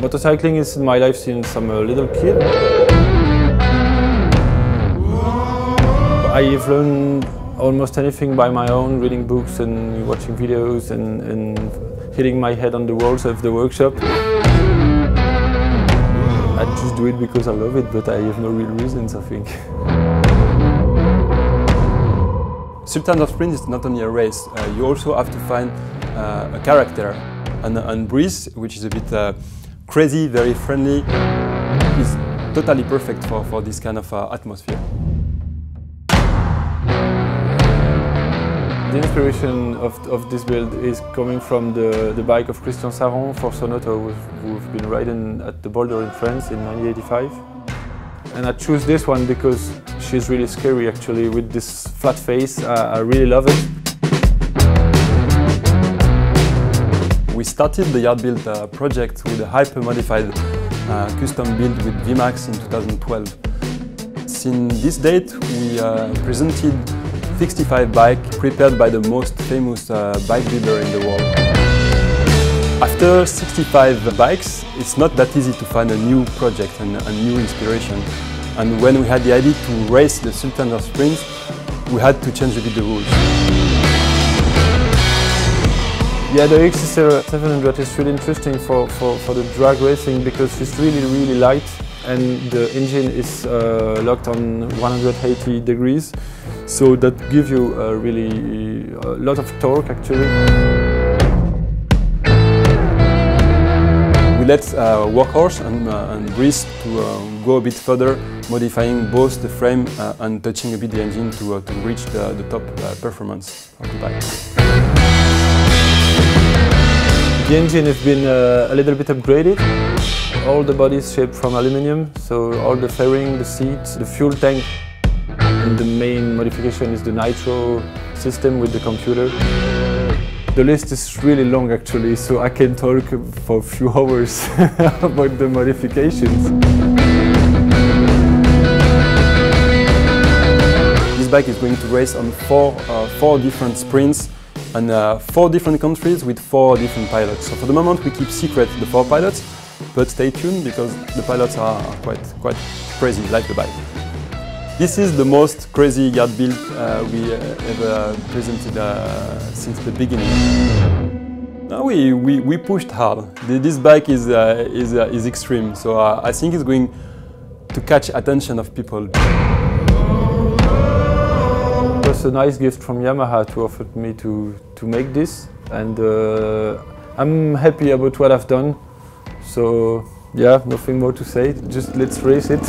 Motorcycling is in my life since I'm a little kid. I've learned almost anything by my own, reading books and watching videos and hitting my head on the walls of the workshop. I just do it because I love it, but I have no real reasons, I think. Sultans of Sprint is not only a race, you also have to find a character. And Brice, which is a bit crazy, very friendly, is totally perfect for this kind of atmosphere. The inspiration of this build is coming from the bike of Christian Saron for Sonoto, who've been riding at the Boulder in France in 1985. And I choose this one because she's really scary actually, with this flat face. I really love it. We started the yard build project with a hyper-modified custom build with VMAX in 2012. Since this date, we presented 65 bikes prepared by the most famous bike builder in the world. After 65 bikes, it's not that easy to find a new project and a new inspiration. And when we had the idea to race the Sultans of Sprint, we had to change a bit the rules. Yeah, the XSR700 is really interesting for the drag racing because it's really light and the engine is locked on 180 degrees. So that gives you really a lot of torque actually. We let Workhorse and Brice to go a bit further, modifying both the frame and touching a bit the engine to reach the top performance of the bike. The engine has been a little bit upgraded. All the body is shaped from aluminium, so all the fairing, the seats, the fuel tank. And the main modification is the nitro system with the computer. The list is really long actually, so I can talk for a few hours about the modifications. This bike is going to race on four different sprints and 4 different countries with 4 different pilots. So for the moment we keep secret the 4 pilots, but stay tuned because the pilots are quite crazy, like the bike. This is the most crazy yard build we ever presented since the beginning. No, we pushed hard. This bike is extreme, so I think it's going to catch attention of people. It was a nice gift from Yamaha to offer me to make this, and I'm happy about what I've done. So yeah, nothing more to say, just let's race it.